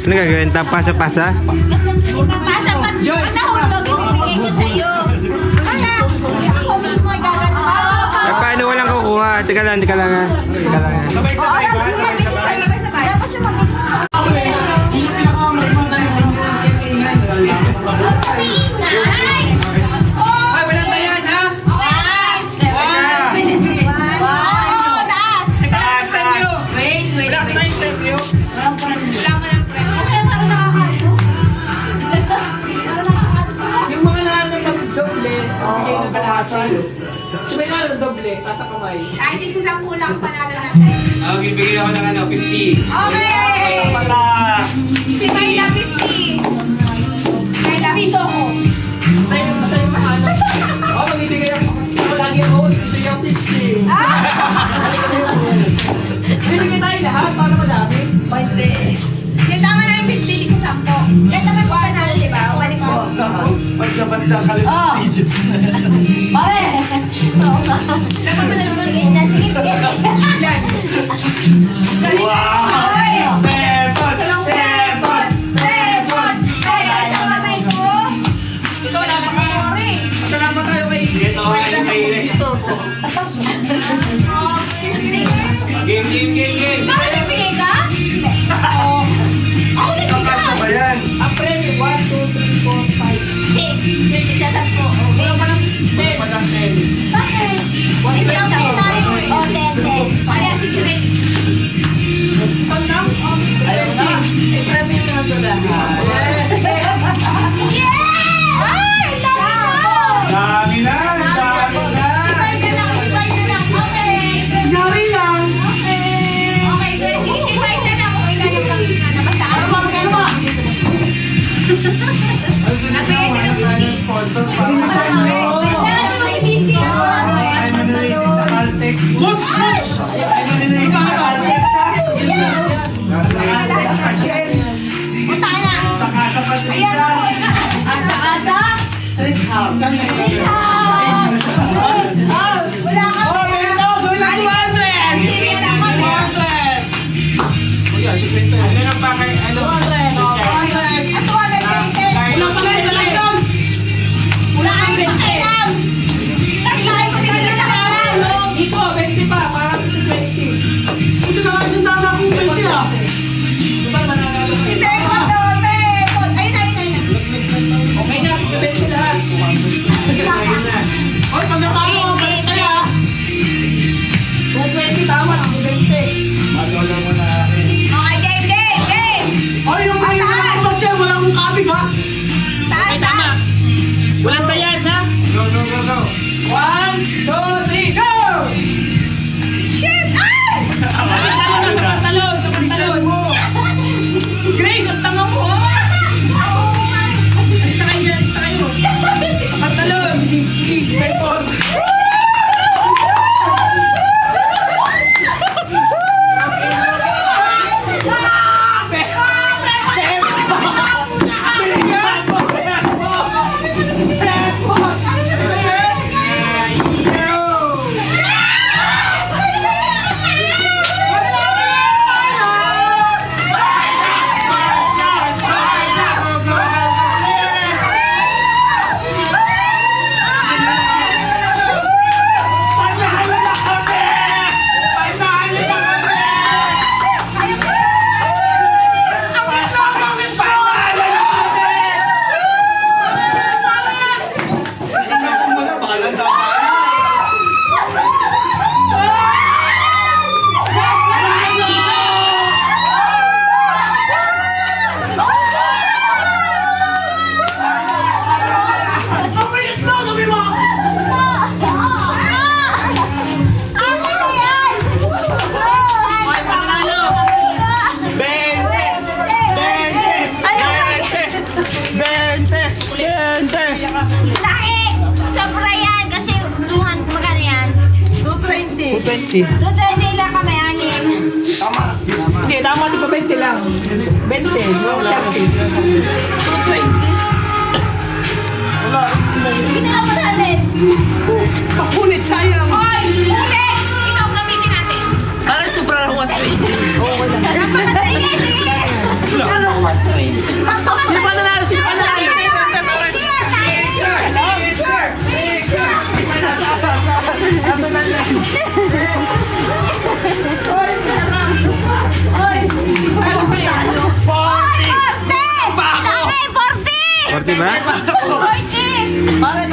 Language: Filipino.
Ano gagawin? Pasa-pasa? Pasa pa. Nahulog, ibibigay ko sa'yo. Wala. Ako mismo ay gagano. Eh, paano walang kukuha? Teka lang ha. Sabay-sabay ba? Sabay-sabay? Dapat siya mabilis. Pinay! Ay, walang tayan, ha? Wow! Taas! Taas, taas. Wait. Relax na yung preview. Wala mo ng premyo. Kaya parang nakakanto. Yung mga nahanap ng doble, bigay na balasan. Sabay na ng doble, tasa kamay. Kahit isa sa kulang panalo natin. Bibigyan ako ng 50. Okay! Pala. Si Mayla 50. Mayla piso ko. Masaya pa ano. Oh, magbibigay ako. Lagi ako, magbibigay ako 50. Bibigay tayo lahat, para madami. Yung tama na yung 50, di ko 10. Yan naman po panalo, di ba? Balik mo. Maglabas na kalimutan. Pare! Sige. Yan. Wow! Tepon! Tepon! Tepon! Kaya sa kamay ko. Ito, salamat tayo kay... Ito, kay Game. Bakit nagbigay ka? Oo. Ako nagbigay ka. Ba yan? Ang premyo, 1, 2, 3, 4, 5. 6. Isa sa po. Okay. Walang 10. Bakit? Hindi ang sa tayo. Oh, 10. Kaya si Greg. Ayaw na. Eh, premyo na ito lahat. Yeah! Ay! Dami na! Dami na! Ibay na lang. Okay. Nyari lang! Okay, good. Ibay na lang. Okay na lang. Basta ano ba? Magkano ba? Nagbigay siya ng Sponsor pa. Ay, I'm releasing sa Caltex. Muts! I'm releasing sa Caltex. Caltex sa Shell. Punta ka na. Saka sa Ayan Patricia. ako. At saka sa... Wala ka Oh, ganito! Gawin lang 200! Bibigyan lang kami. 200! Ano lang pa kay... Ano? 200. At 220. Walang pakialam. Wala kang pakialam. Taglahin ko sila sa kanan. Ito, 20 pa, parang 20. Ito na kasi tama akong 20 ah! Diba, mananalo kayo? Hindi ko to. Ayun. Okay na, 20 lahat. Hoy, pag natalo ka, balik tayo ah! 220 tama, 20. Madolo mo na akin. Okay, game. Hoy, yung Ang may taas! nakakabag dyan, wala akong kabig ha! Taas, Okay, tama. taas. Walang tayan, ha? Go! 1, 2, 3, go! Shit! Ay! Talon, sa pantalon. Grace, ang tanga mo, ha? Alista kayo dyan, alista kayo. Sa pantalon. Please, Tepon! Laki! Sobra yan kasi 200, magkano yan? 220. 220 lang kami, anim. Hindi, tama di pa 20 lang. 20, so 30. 220. Ginawa mo natin. Pakunit, sayang! Hoy! Ulit! Ito ang gamitin natin. Para sobra ng 120. Dapat, sige! Wala. ba? 40! Pare,